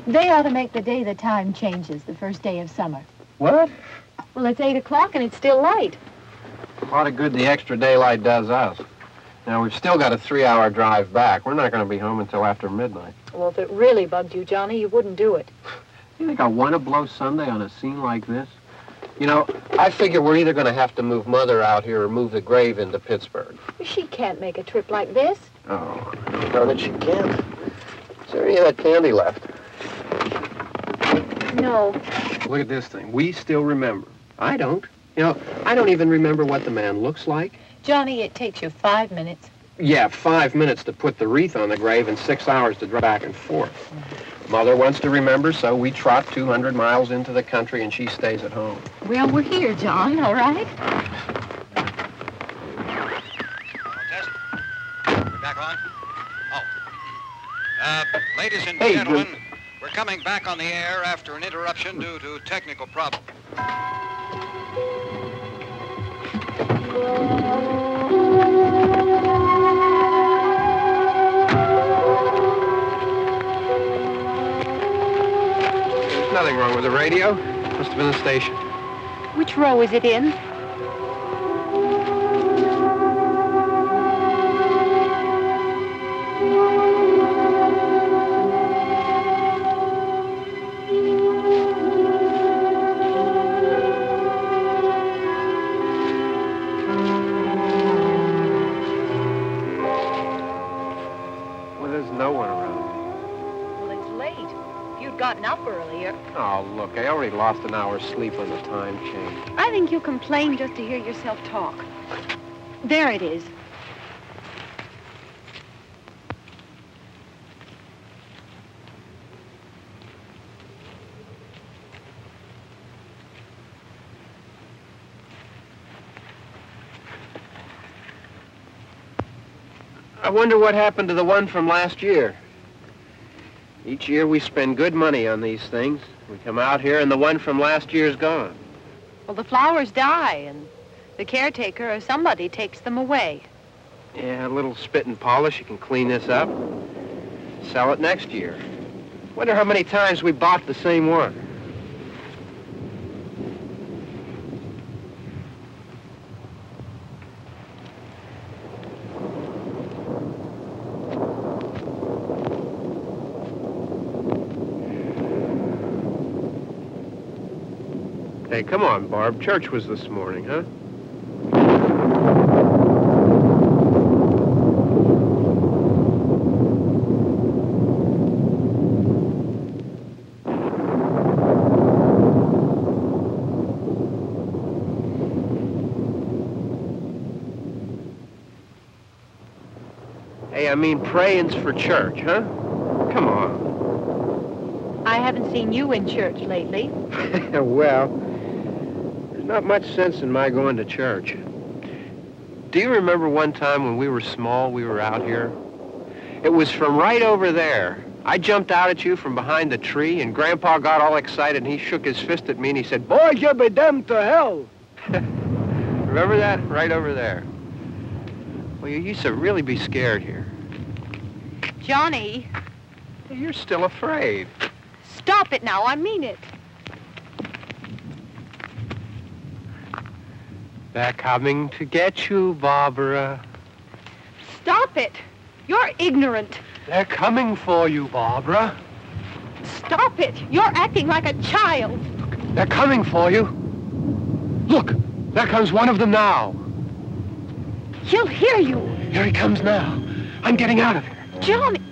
They ought to make the day the time changes, the first day of summer. What? Well, it's 8 o'clock and it's still light. A lot of good the extra daylight does us. Now, we've still got a 3-hour drive back. We're not going to be home until after midnight. Well, if it really bugged you, Johnny, you wouldn't do it. You think I want to blow Sunday on a scene like this? You know, I figure we're either going to have to move Mother out here or move the grave into Pittsburgh. She can't make a trip like this. Oh, I don't know that she can't. Is there any of that candy left? No. Look at this thing. We still remember. I don't. You know, I don't even remember what the man looks like. Johnny, it takes you 5 minutes. Yeah, 5 minutes to put the wreath on the grave and 6 hours to drive back and forth. Mother wants to remember, so we trot 200 miles into the country and she stays at home. Well, we're here, John, all right? Test. We're back on? Oh. Ladies and Hey, gentlemen, we're coming back on the air after an interruption due to technical problem. There's nothing wrong with the radio. Must have been the station. Which row is it in? Well, there's no one around. Well, it's late. If you'd gotten up earlier. Oh, look, I already lost an hour's sleep on the time change. I think you complain just to hear yourself talk. There it is. I wonder what happened to the one from last year. Each year we spend good money on these things. We come out here and the one from last year's gone. Well, the flowers die, and the caretaker or somebody takes them away. Yeah, a little spit and polish. You can clean this up. Sell it next year. Wonder how many times we bought the same one. Hey, come on, Barb. Church was this morning, huh? Hey, I mean, praying's for church, huh? Come on. I haven't seen you in church lately. Well, there's not much sense in my going to church. Do you remember one time when we were small, we were out here? It was from right over there. I jumped out at you from behind the tree, and Grandpa got all excited, and he shook his fist at me, and he said, "Boys, you'll be damned to hell." Remember that? Right over there. Well, you used to really be scared here. Johnny, You're still afraid. stop it now. I mean it. They're coming to get you, Barbara. Stop it. You're ignorant. They're coming for you, Barbara. Stop it. You're acting like a child. They're coming for you. Look, there comes one of them now. He'll hear you. Here he comes now. I'm getting out of here. Johnny.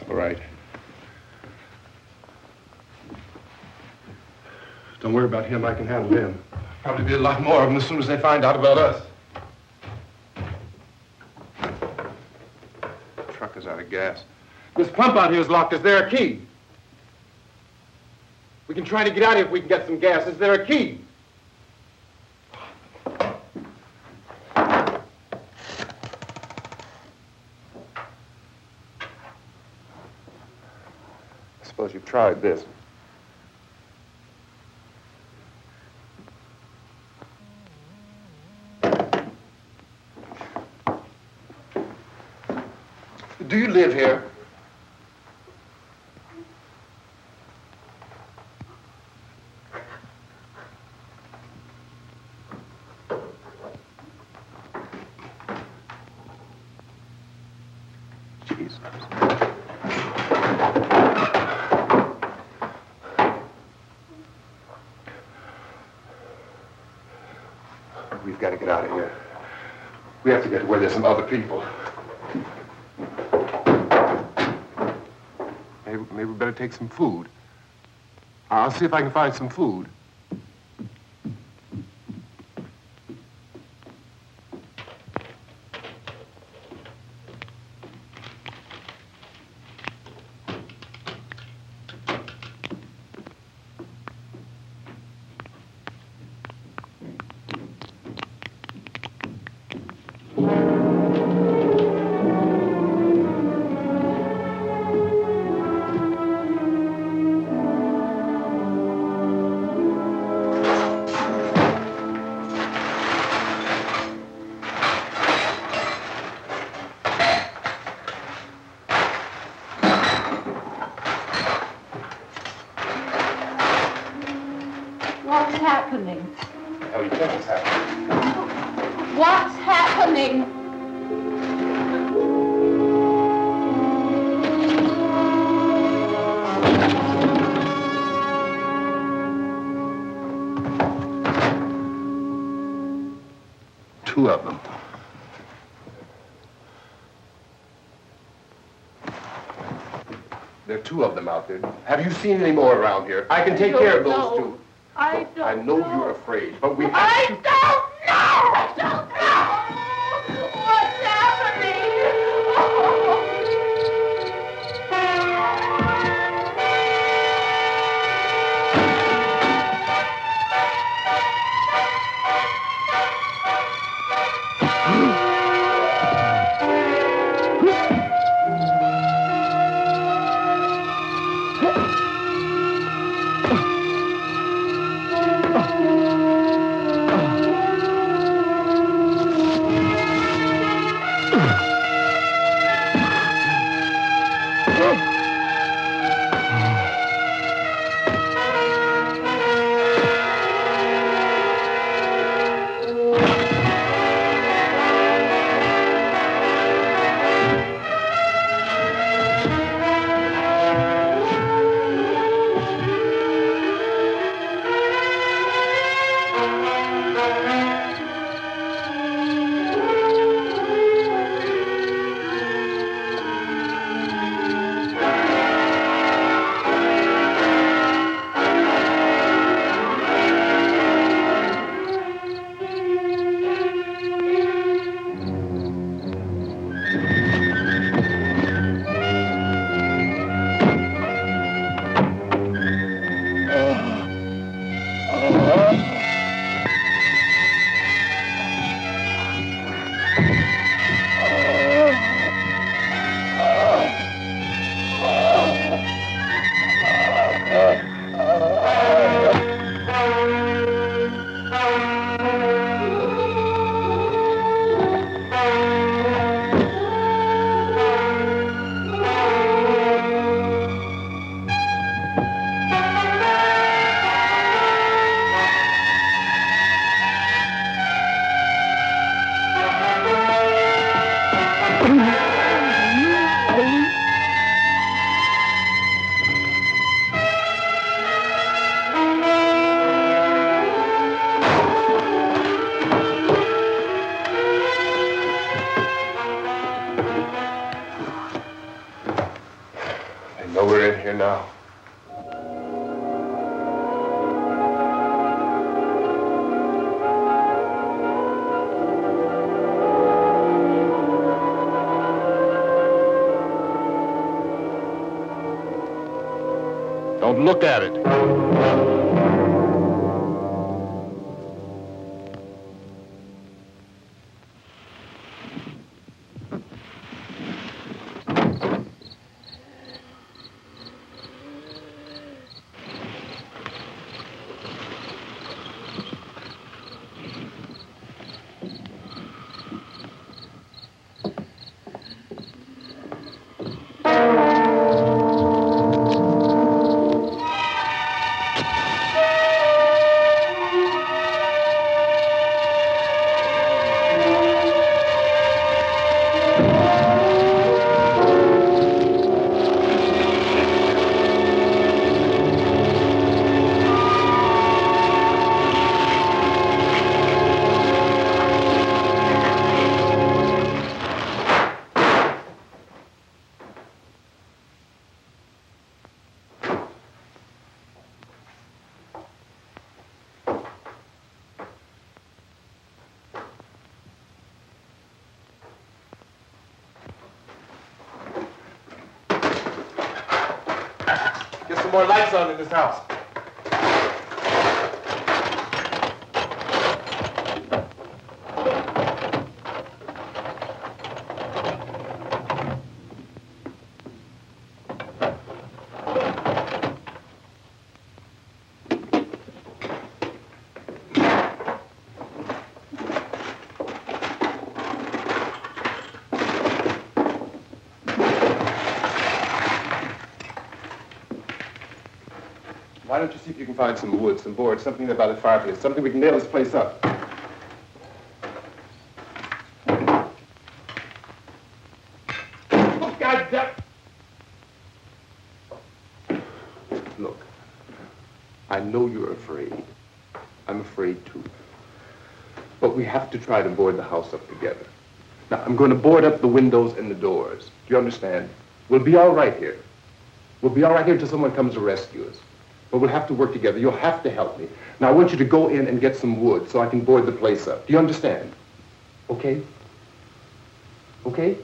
All right. Don't worry about him. I can handle him. Probably be a lot more of them as soon as they find out about us. The truck is out of gas. This pump out here is locked. Is there a key? We can try to get out of here if we can get some gas. Is there a key? I suppose you've tried this. Do you live here? Jesus. We've got to get out of here. We have to get to where there's some other people. Maybe we better take some food. I'll see if I can find some food. What's happening? How do you think it's happening? What's happening? Two of them. There are two of them out there. Have you seen any more around here? I can take care of those two. I don't I know you're afraid, but we have I to... don't know! I don't know! What's happening? know we're in here now. Don't look at it. Get some more lights on in this house. Why don't you see if you can find some wood, some board, something about the fireplace, something we can nail this place up. Oh, God damn! Look, I know you're afraid. I'm afraid too. But we have to try to board the house up together. Now, I'm going to board up the windows and the doors. Do you understand? We'll be all right here. We'll be all right here until someone comes to rescue us. But we'll have to work together. You'll have to help me. Now, I want you to go in and get some wood so I can board the place up. Do you understand? Okay? Okay?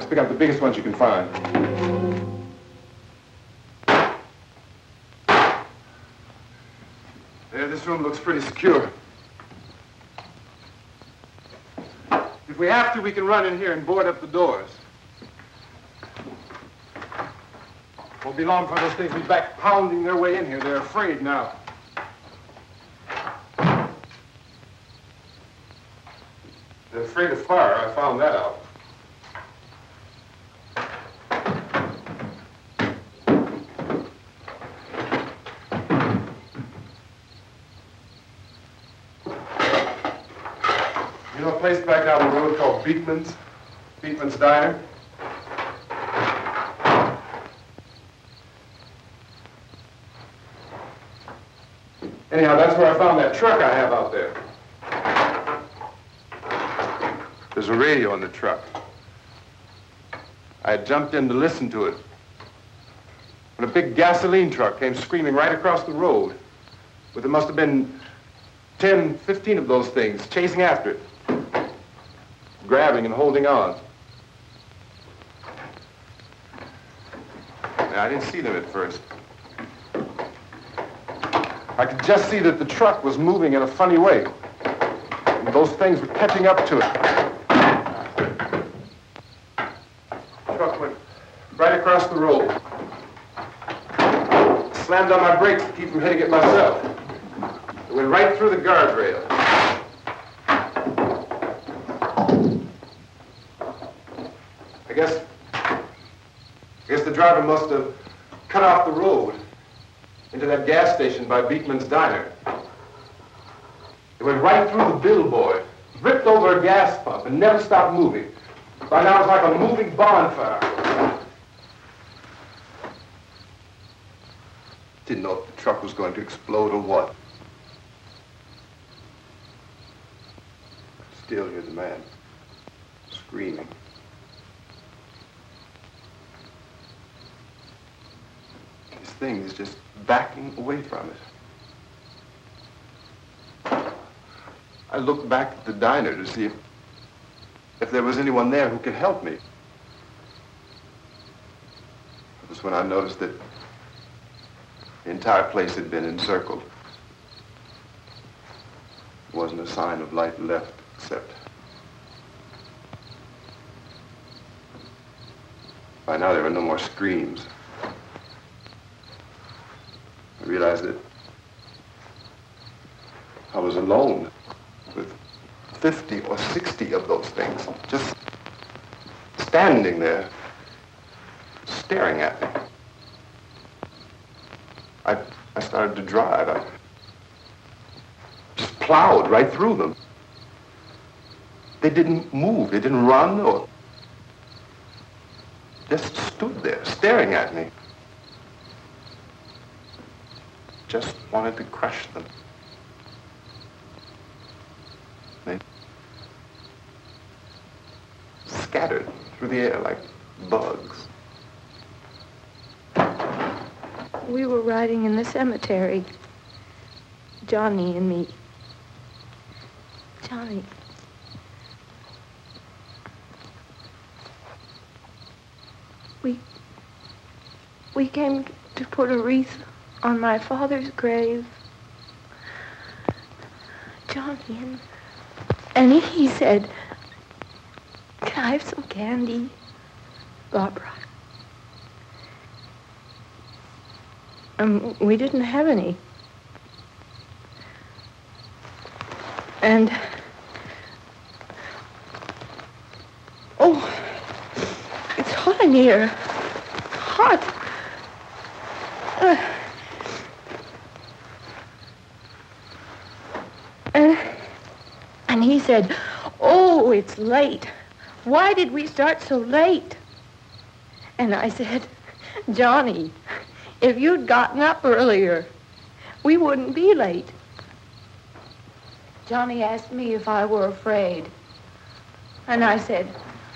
Just pick up the biggest ones you can find. There, this room looks pretty secure. If we have to, we can run in here and board up the doors. Won't be long for those things to be back pounding their way in here. They're afraid now. They're afraid of fire. I found that out. You know a place back down the road called Beekman's? Beekman's Diner? Anyhow, that's where I found that truck I have out there. There's a radio on the truck. I had jumped in to listen to it when a big gasoline truck came screaming right across the road. But there must have been 10, 15 of those things chasing after it, grabbing and holding on. Now, I didn't see them at first. I could just see that the truck was moving in a funny way. And those things were catching up to it. The truck went right across the road. Slammed on my brakes to keep from hitting it myself. It went right through the guardrail. I guess the driver must have cut off the road into that gas station by Beekman's Diner. It went right through the billboard, ripped over a gas pump, and never stopped moving. By now it's like a moving bonfire. Didn't know if the truck was going to explode or what. Still hear the man screaming. This thing is just backing away from it. I looked back at the diner to see if there was anyone there who could help me. It was when I noticed that the entire place had been encircled. There wasn't a sign of life left except by now there were no more screams. I realized that I was alone with 50 or 60 of those things, just standing there, staring at me. I started to drive. I just plowed right through them. They didn't move. They didn't run or just stood there, staring at me. Just wanted to crush them. They scattered through the air like bugs. We were riding in the cemetery, Johnny and me. Johnny. We came to put a wreath on my father's grave. Johnny, and he said, "Can I have some candy, Barbara?" We didn't have any. And, oh, it's hot in here. Hot. And he said, "Oh, it's late. Why did we start so late?" And I said, "Johnny, if you'd gotten up earlier, we wouldn't be late." Johnny asked me if I were afraid. And I said,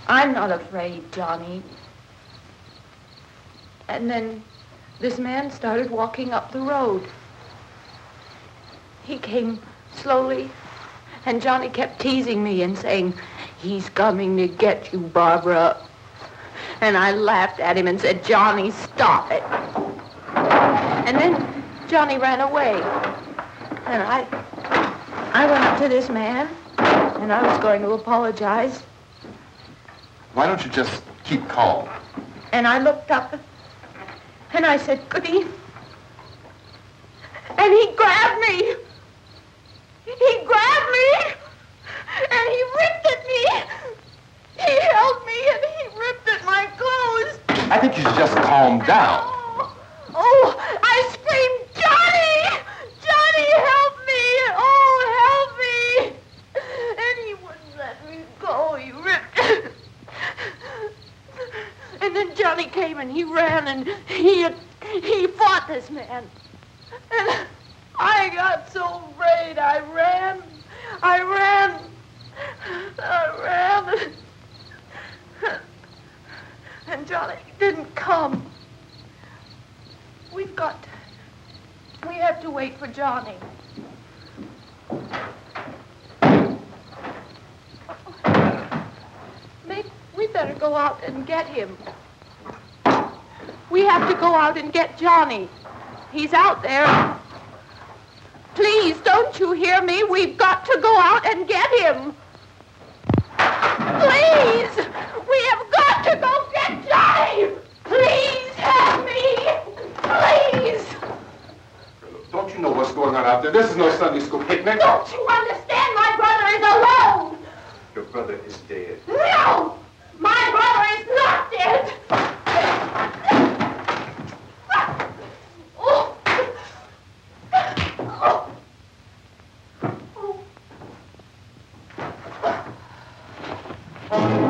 "I'm not afraid, Johnny." And then this man started walking up the road. He came slowly, and Johnny kept teasing me and saying, "He's coming to get you, Barbara." And I laughed at him and said, Johnny, stop it. And then Johnny ran away. And I went up to this man, and I was going to apologize. Why don't you just keep calm? And I looked up, and I said, good evening. And he grabbed me. He grabbed me, and he ripped at me. He held me, and he ripped at my clothes. I think you should just calm down. Oh, I screamed, Johnny! Johnny, help me! Oh, help me! And he wouldn't let me go. He ripped. And then Johnny came and he ran and he fought this man. And I got so afraid. I ran. And Johnny didn't come. We have to wait for Johnny. We better go out and get him. We have to go out and get Johnny. He's out there. Please, don't you hear me? We've got to go out and get him. Please! We have got to go get Johnny! Please help me! Please! Don't you know what's going on out there? This is no Sunday school picnic. Don't you understand? My brother is alone! Your brother is dead. No! My brother is not dead! Oh. Oh.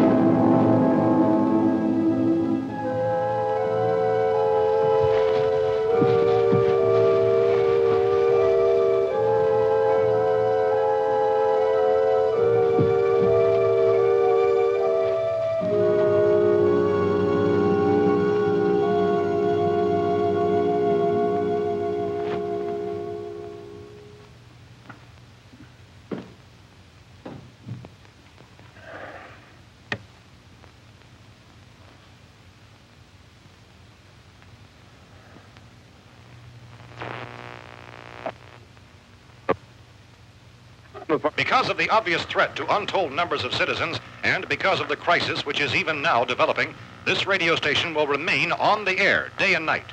Because of the obvious threat to untold numbers of citizens and because of the crisis which is even now developing, this radio station will remain on the air day and night.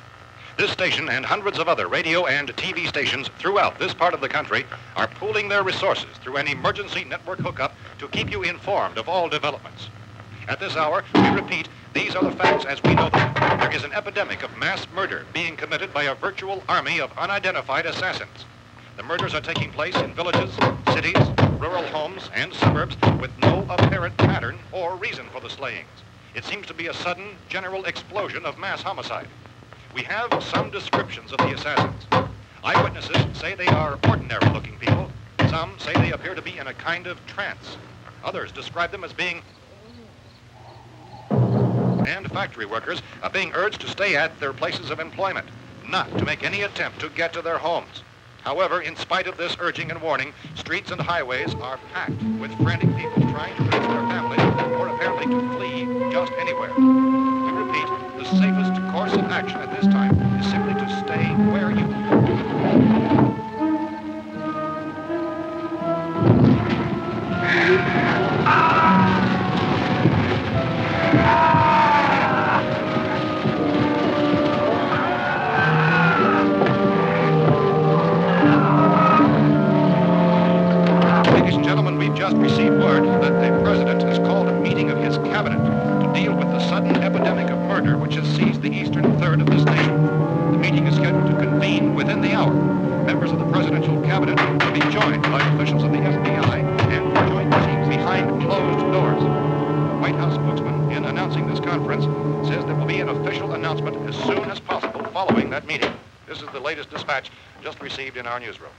This station and hundreds of other radio and TV stations throughout this part of the country are pooling their resources through an emergency network hookup to keep you informed of all developments. At this hour, we repeat, these are the facts as we know them. There is an epidemic of mass murder being committed by a virtual army of unidentified assassins. The murders are taking place in villages, cities, rural homes, and suburbs with no apparent pattern or reason for the slayings. It seems to be a sudden, general explosion of mass homicide. We have some descriptions of the assassins. Eyewitnesses say they are ordinary-looking people. Some say they appear to be in a kind of trance. Others describe them as being... And factory workers are being urged to stay at their places of employment, not to make any attempt to get to their homes. However, in spite of this urging and warning, streets and highways are packed with frantic people trying to reach their families or apparently to flee just anywhere. We repeat, the safest course of action at this time is simply to stay where you just received word that the president has called a meeting of his cabinet to deal with the sudden epidemic of murder which has seized the eastern third of this nation. The meeting is scheduled to convene within the hour. Members of the presidential cabinet will be joined by officials of the FBI and joint meetings behind closed doors. The White House spokesman, in announcing this conference, says there will be an official announcement as soon as possible following that meeting. This is the latest dispatch just received in our newsroom.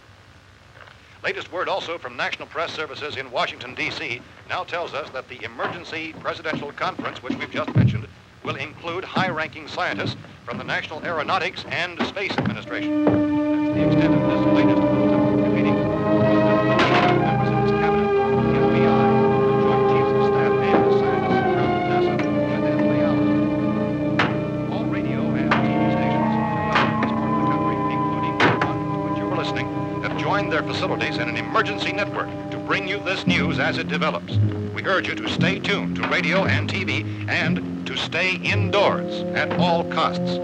Latest word also from National Press Services in Washington, D.C. now tells us that the emergency presidential conference, which we've just mentioned, will include high-ranking scientists from the National Aeronautics and Space Administration. That's the extent of this latest meeting. Members of his cabinet, the FBI, the Joint Chiefs of Staff, and the scientists from NASA within the hour. joined their facilities in an emergency network to bring you this news as it develops. We urge you to stay tuned to radio and TV and to stay indoors at all costs.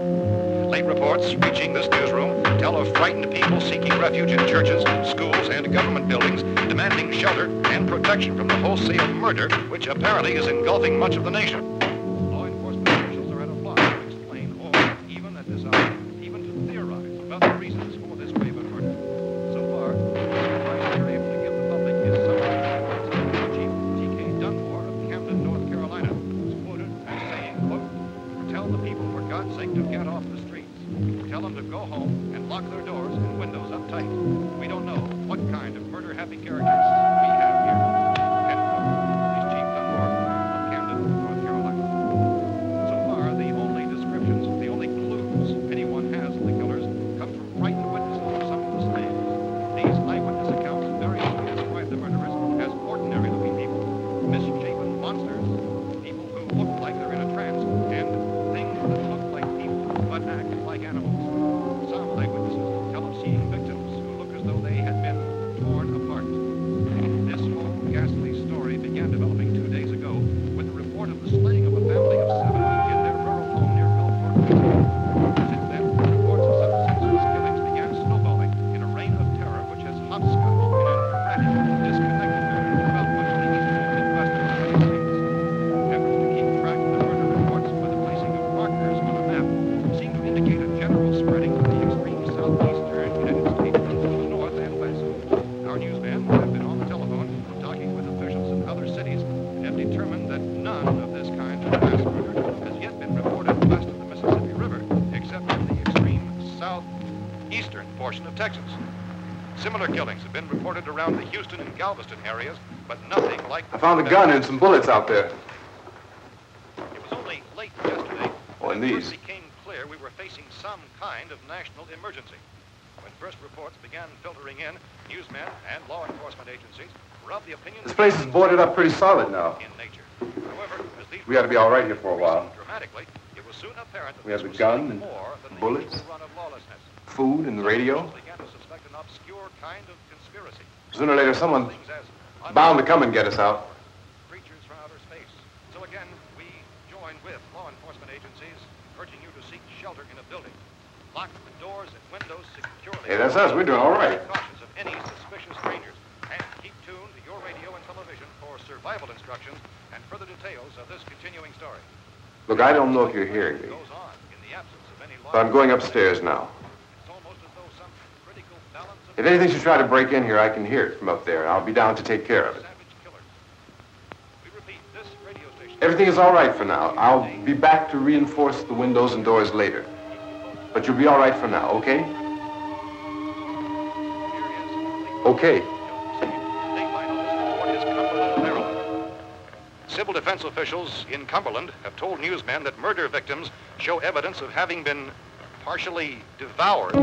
Late reports reaching this newsroom tell of frightened people seeking refuge in churches, schools, and government buildings, demanding shelter and protection from the wholesale murder which apparently is engulfing much of the nation. Law enforcement officials are at a loss to explain or, even at this hour, even to theorize about the reasons for this craven murder. So far, the advice we're able to give the public is something Chief T.K. Dunmore of Camden, North Carolina, was quoted as saying, quote, "Tell the people, for God's sake, to get off the streets. Tell them to go home and lock their doors and windows up tight. We don't know what kind of murder-happy characters we have here." End quote. This Chief Dunmore of Camden, North Carolina. So far, the only descriptions, the only clues anyone has of the killers come from frightened witnesses of some of the slaves. These eyewitness accounts variously describe the murderers as ordinary-looking people, misshapen monsters, people who look like they're in a trance, and things that look like people but act like animals. Some eyewitnesses tell of seeing victims who look as though they had been torn apart. This whole ghastly story began developing 2 days ago with the report of the slaying of a family of 7 in their rural home near Gulfport, Virginia. Since then, reports of such senseless killings began snowballing in a reign of terror which has hopscotched in an erratic, disconnected manner throughout much of the eastern and midwestern United States. Efforts to keep track of the murder reports by the placing of markers on a map seem to indicate a general spreading of the extreme southeastern United States to the north and west. Our newsmen have been on the telephone talking with officials in other cities and have determined that none of this kind of mass murder has yet been reported west of the Mississippi River, except in the extreme southeastern portion of Texas. Similar killings have been reported around the Houston and Galveston areas, but nothing like I found a gun and some bullets out there. It was only late yesterday Oh, and when it these. first became clear we were facing some kind of national emergency. When first reports began filtering in, newsmen and law enforcement agencies were of the opinion This place is boarded up pretty solid now. in nature. However, as these We ought to be all right here for a while. dramatically, it was soon apparent that We have this the was gun something and more than the bullets. usual run of lawlessness. Food and the radio. Officials began to suspect an obscure kind of conspiracy. Sooner or later, someone's Things as bound to come and get us out. creatures from outer space. So again, we joined with law enforcement agencies, urging you to seek shelter in a building. Lock the doors and windows securely. Hey, that's us. We're doing all right. Be cautious of any suspicious strangers. And keep tuned to your radio and television for survival instructions and further details of this continuing story. Look, I don't know if you're hearing me, Goes on in the absence of any law. but I'm going upstairs now. It's almost as though some critical balance of If anything should try to break in here, I can hear it from up there. I'll be down to take care of it. savage killers. We repeat, this radio station. Everything is all right for now. I'll be back to reinforce the windows and doors later. But you'll be all right for now, okay? Okay. Civil defense officials in Cumberland have told newsmen that murder victims show evidence of having been partially devoured.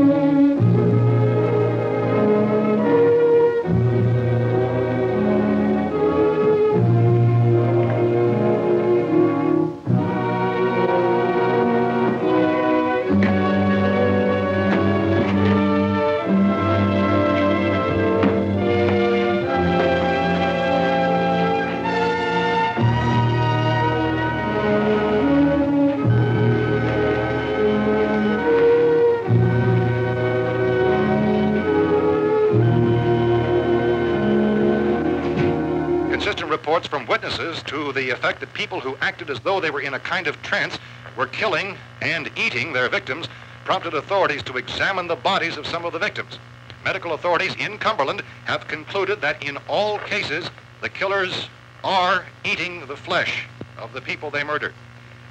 Reports from witnesses to the effect that people who acted as though they were in a kind of trance were killing and eating their victims prompted authorities to examine the bodies of some of the victims. Medical authorities in Cumberland have concluded that in all cases, the killers are eating the flesh of the people they murdered.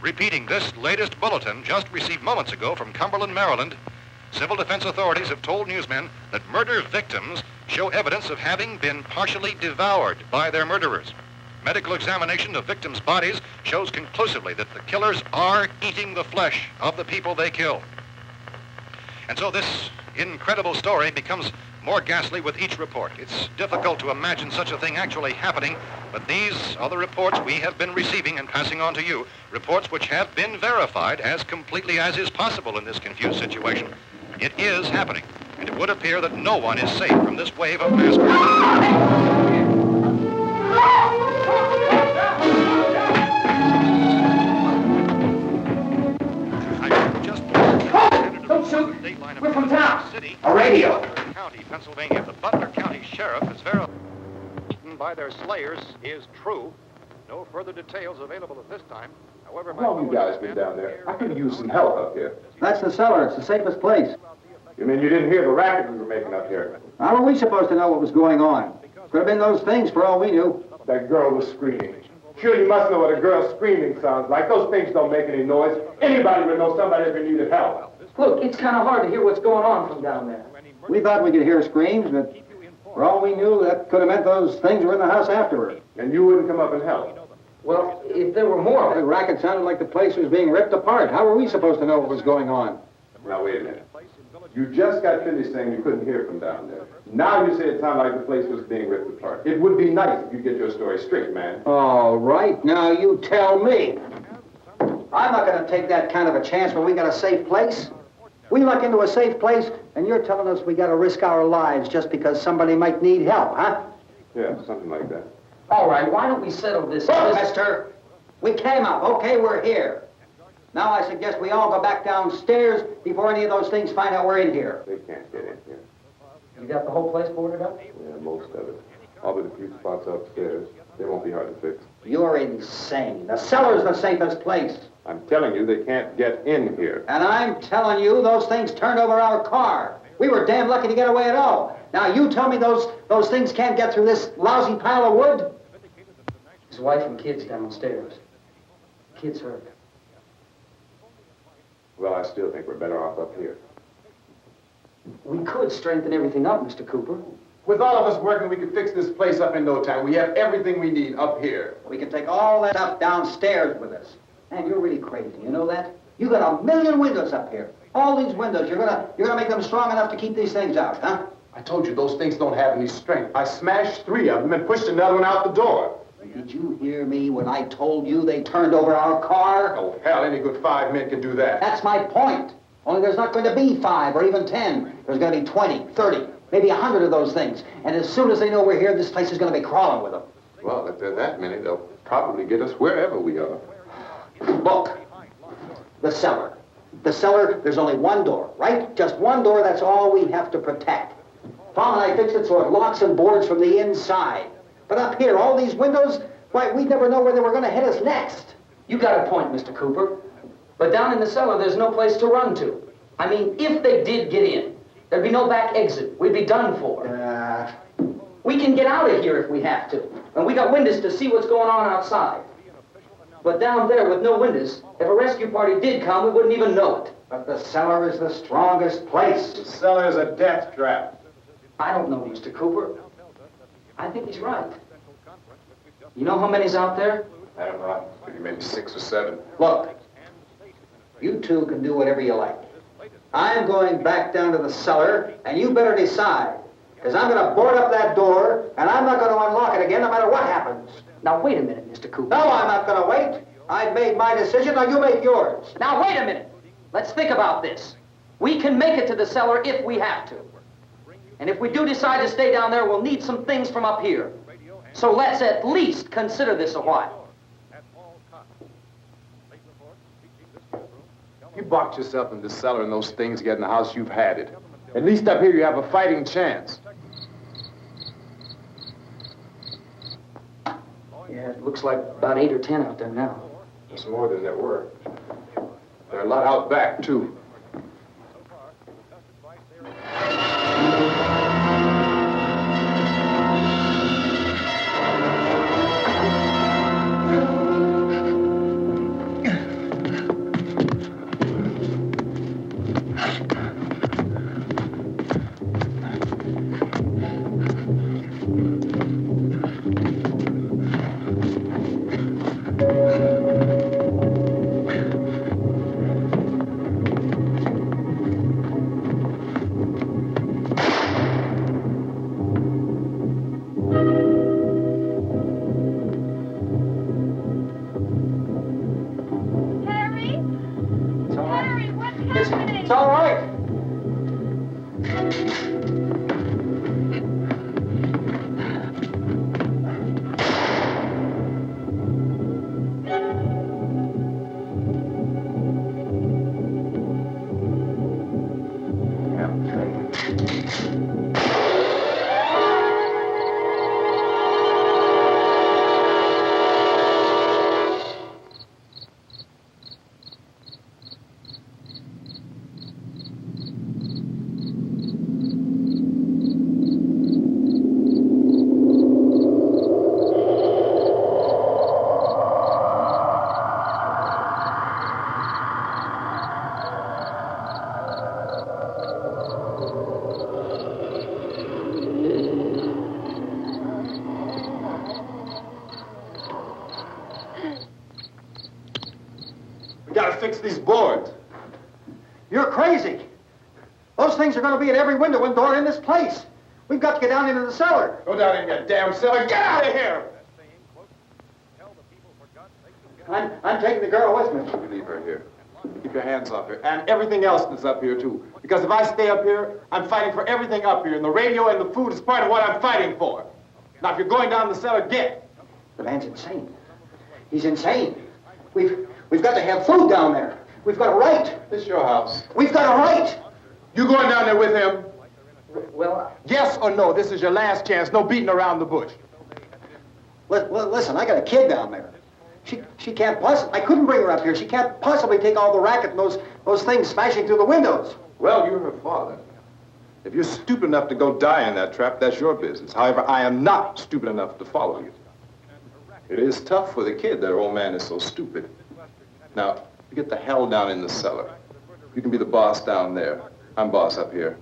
Repeating this latest bulletin just received moments ago from Cumberland, Maryland, civil defense authorities have told newsmen that murder victims show evidence of having been partially devoured by their murderers. Medical examination of victims' bodies shows conclusively that the killers are eating the flesh of the people they kill. And so this incredible story becomes more ghastly with each report. It's difficult to imagine such a thing actually happening, but these are the reports we have been receiving and passing on to you, reports which have been verified as completely as is possible in this confused situation. It is happening. and it would appear that no one is safe from this wave of mass murder. Don't shoot! We're from town. A radio. County, Pennsylvania. The Butler County Sheriff is verified by their slayers is true. No further details available at this time. However, How long you guys been down there? I could use some help up here. That's the cellar. It's the safest place. You mean you didn't hear the racket we were making up here? How were we supposed to know what was going on? Could have been those things for all we knew. That girl was screaming. Sure, you must know what a girl screaming sounds like. Those things don't make any noise. Anybody would know somebody ever needed help. Look, it's kind of hard to hear what's going on from down there. We thought we could hear screams, but for all we knew, that could have meant those things were in the house afterward. And you wouldn't come up and help? Well, if there were more... The racket sounded like the place was being ripped apart. How were we supposed to know what was going on? Now, wait a minute. You just got finished saying you couldn't hear from down there. Now you say it sounded like the place was being ripped apart. It would be nice if you get your story straight, man. All right, now you tell me. I'm not going to take that kind of a chance when we got a safe place. We luck into a safe place, and you're telling us we got to risk our lives just because somebody might need help, huh? Yeah, something like that. All right, why don't we settle this... Look, mister, we came up. Okay, we're here. Now I suggest we all go back downstairs before any of those things find out we're in here. They can't get in here. You got the whole place boarded up? Yeah, most of it. All but a few spots upstairs. They won't be hard to fix. You're insane. The cellar's the safest place. I'm telling you, they can't get in here. And I'm telling you, those things turned over our car. We were damn lucky to get away at all. Now you tell me those things can't get through this lousy pile of wood? His wife and kids downstairs. Kids hurt. Well, I still think we're better off up here. We could strengthen everything up, Mr. Cooper. With all of us working, we could fix this place up in no time. We have everything we need up here. We can take all that stuff downstairs with us. Man, you're really crazy, you know that? You got 1 million windows up here. All these windows, you're gonna make them strong enough to keep these things out, huh? I told you those things don't have any strength. I smashed 3 of them and pushed another one out the door. Did you hear me when I told you they turned over our car? Oh, hell, any good 5 men can do that. That's my point. Only there's not going to be 5 or even 10. There's going to be 20, 30, maybe 100 of those things. And as soon as they know we're here, this place is going to be crawling with them. Well, if there are that many, they'll probably get us wherever we are. Look, the cellar. The cellar, there's only one door, right? Just one door, that's all we have to protect. Tom and I fixed it so it locks and boards from the inside. But up here, all these windows, why, we'd never know where they were going to hit us next. You got a point, Mr. Cooper. But down in the cellar, there's no place to run to. I mean, if they did get in, there'd be no back exit. We'd be done for. We can get out of here if we have to. And we got windows to see what's going on outside. But down there with no windows, if a rescue party did come, we wouldn't even know it. But the cellar is the strongest place. The cellar is a death trap. I don't know, Mr. Cooper. I think he's right. You know how many's out there? I don't know. Maybe 6 or 7. Look, you two can do whatever you like. I'm going back down to the cellar, and you better decide. Because I'm going to board up that door, and I'm not going to unlock it again no matter what happens. Now, wait a minute, Mr. Cooper. No, I'm not going to wait. I've made my decision, now you make yours. Now, wait a minute. Let's think about this. We can make it to the cellar if we have to. And if we do decide to stay down there, we'll need some things from up here. So let's at least consider this a while. You box yourself in the cellar and those things get in the house, you've had it. At least up here you have a fighting chance. Yeah, it looks like about 8 or 10 out there now. There's more than there were. There are a lot out back, too. We gotta fix these boards. You're crazy. Those things are going to be at every window and door in this place. We've got to get down into the cellar. Go down in your damn cellar. Get out of here! I'm taking the girl with me. You leave her here. Keep your hands off her. And everything else that's up here, too. Because if I stay up here, I'm fighting for everything up here. And the radio and the food is part of what I'm fighting for. Now, if you're going down the cellar, get. The man's insane. He's insane. We've got to have food down there. We've got a right. This is your house. We've got a right. You going down there with him? Well, Yes or no? This is your last chance. No beating around the bush. Listen, I got a kid down there. She can't possibly... I couldn't bring her up here. She can't possibly take all the racket and those things smashing through the windows. Well, you're her father. If you're stupid enough to go die in that trap, that's your business. However, I am not stupid enough to follow you. It is tough for the kid that her old man is so stupid. Now, you get the hell down in the cellar. You can be the boss down there. I'm boss up here.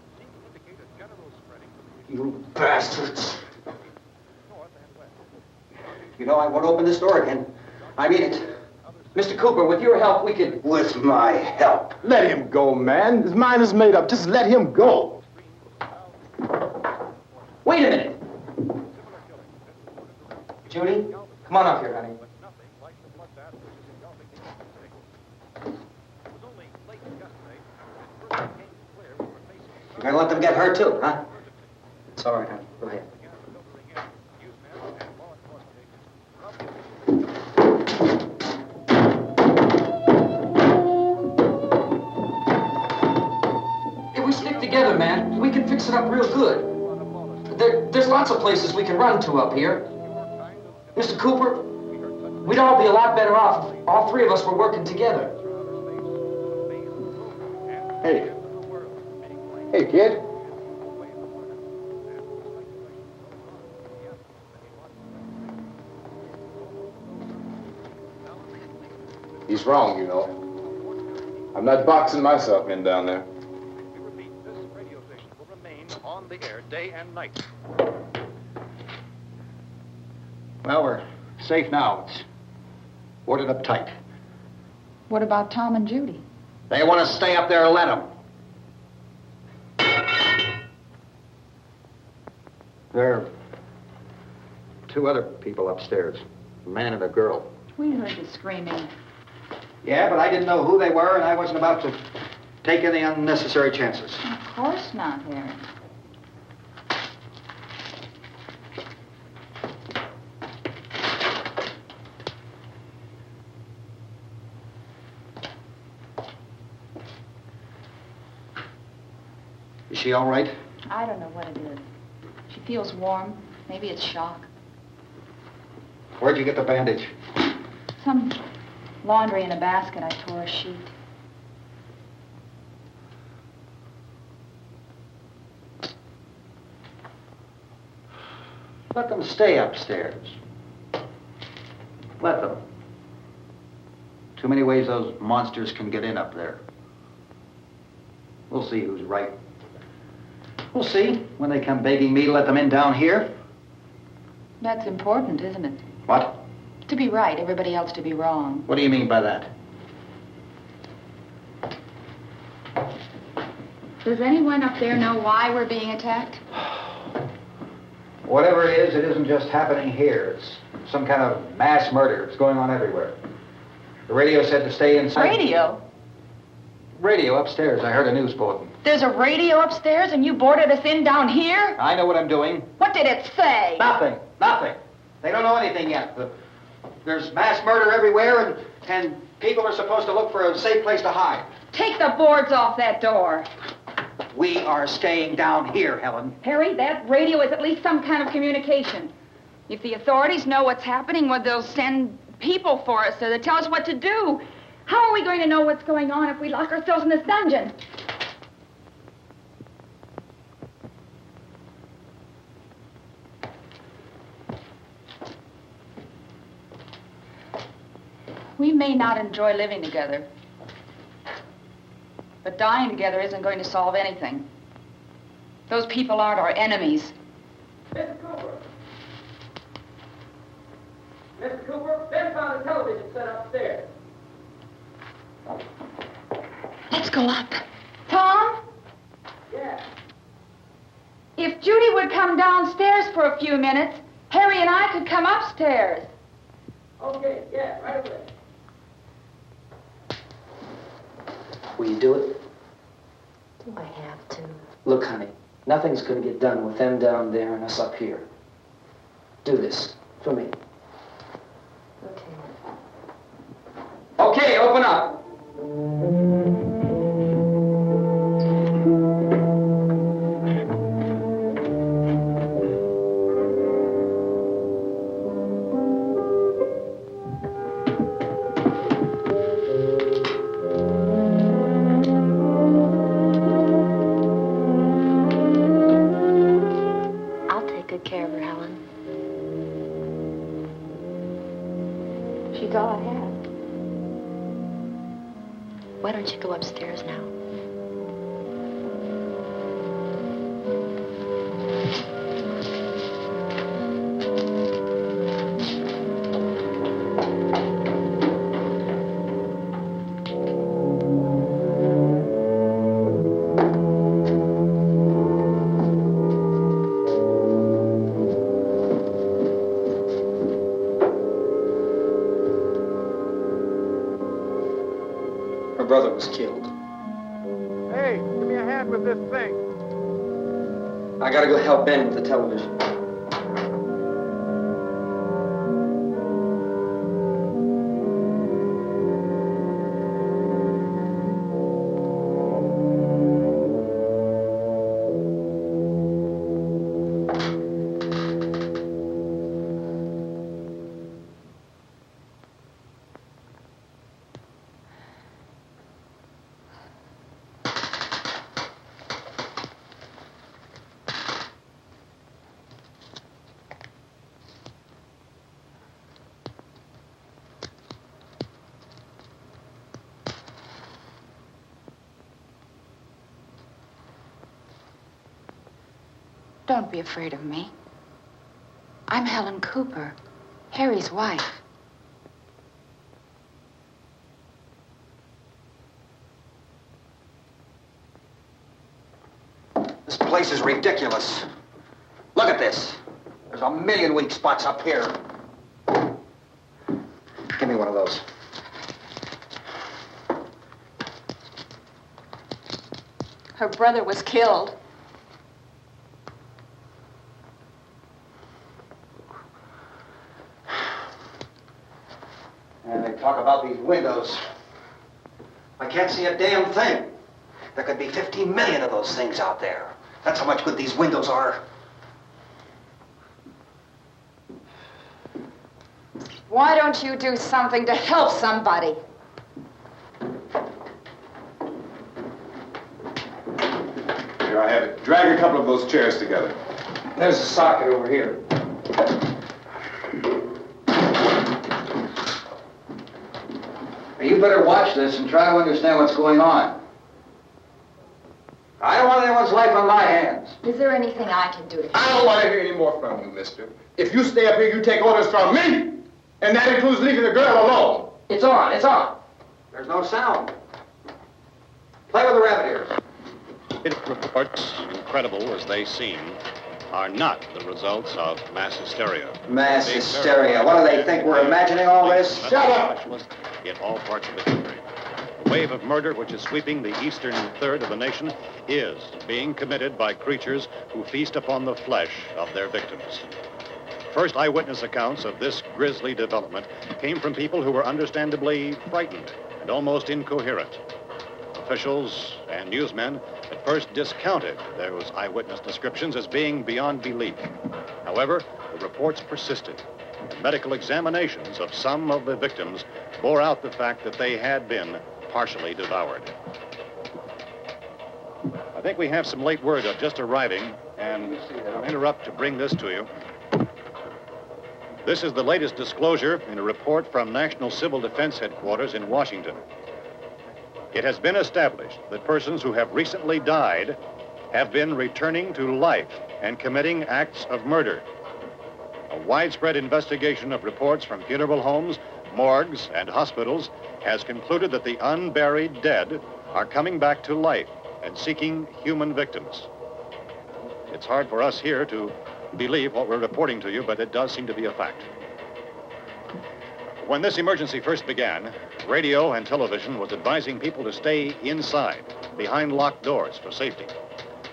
You bastards. You know, I won't open this door again. I mean it. Mr. Cooper, with your help, we could... With my help. Let him go, man. His mind is made up. Just let him go. Wait a minute. Judy, come on up here, honey. You're gonna let them get hurt too, huh? It's all right, honey. Go ahead. If we stick together, man, we can fix it up real good. There's lots of places we can run to up here. Mr. Cooper, we'd all be a lot better off if all three of us were working together. Hey. Hey, kid. He's wrong, you know. I'm not boxing myself in down there. We repeat, this radio station will remain on the air day and night. Well, we're safe now. It's boarded up tight. What about Tom and Judy? They want to stay up there, let them. There are two other people upstairs, a man and a girl. We heard the screaming. Yeah, but I didn't know who they were, and I wasn't about to take any unnecessary chances. Of course not, Harry. Is she all right? I don't know what it is. She feels warm. Maybe it's shock. Where'd you get the bandage? Some laundry in a basket. I tore a sheet. Let them stay upstairs. Let them. Too many ways those monsters can get in up there. We'll see who's right. We'll see when they come begging me to let them in down here. That's important, isn't it? What? To be right, everybody else to be wrong. What do you mean by that? Does anyone up there know why we're being attacked? Whatever it is, it isn't just happening here. It's some kind of mass murder. It's going on everywhere. The radio said to stay inside. Radio? Radio upstairs. I heard a news bulletin. There's a radio upstairs and you boarded us in down here? I know what I'm doing. What did it say? Nothing. They don't know anything yet. There's mass murder everywhere, and people are supposed to look for a safe place to hide. Take the boards off that door. We are staying down here, Helen. Harry, that radio is at least some kind of communication. If the authorities know what's happening, well, they'll send people for us so they tell us what to do. How are we going to know what's going on if we lock ourselves in this dungeon? We may not enjoy living together, but dying together isn't going to solve anything. Those people aren't our enemies. Mr. Cooper! Mr. Cooper, Ben found a television set upstairs. Let's go up. Tom? Yeah. If Judy would come downstairs for a few minutes, Harry and I could come upstairs. Okay, yeah, right away. Will you do it? Do I have to? Look, honey, nothing's going to get done with them down there and us up here. Do this for me. Okay. Okay, open up. I'll take good care of her, Helen. She's all I have. Why don't you go upstairs now? Her brother was killed. Hey, give me a hand with this thing. I gotta go help Ben with the television. Don't be afraid of me. I'm Helen Cooper, Harry's wife. This place is ridiculous. Look at this. There's a million weak spots up here. Give me one of those. Her brother was killed. And they talk about these windows. I can't see a damn thing. There could be 15 million of those things out there. That's how much good these windows are. Why don't you do something to help somebody? Here, I have it. Drag a couple of those chairs together. There's a socket over here. You better watch this and try to understand what's going on. I don't want anyone's life on my hands. Is there anything I can do to I don't want to hear any more from you, mister. If you stay up here, you take orders from me. And that includes leaving the girl alone. It's on, it's on. There's no sound. Play with the rabbit ears. Reports, incredible as they seem, are not the results of mass hysteria. Mass hysteria. What do they think? We're imagining all this? Shut up! In all parts of the country. The wave of murder which is sweeping the eastern third of the nation is being committed by creatures who feast upon the flesh of their victims. First eyewitness accounts of this grisly development came from people who were understandably frightened and almost incoherent. Officials and newsmen at first discounted those eyewitness descriptions as being beyond belief. However, the reports persisted. Medical examinations of some of the victims bore out the fact that they had been partially devoured. I think we have some late word just arriving, and I'll interrupt to bring this to you. This is the latest disclosure in a report from National Civil Defense Headquarters in Washington. It has been established that persons who have recently died have been returning to life and committing acts of murder. A widespread investigation of reports from funeral homes, morgues, and hospitals has concluded that the unburied dead are coming back to life and seeking human victims. It's hard for us here to believe what we're reporting to you, but it does seem to be a fact. When this emergency first began, radio and television was advising people to stay inside, behind locked doors for safety.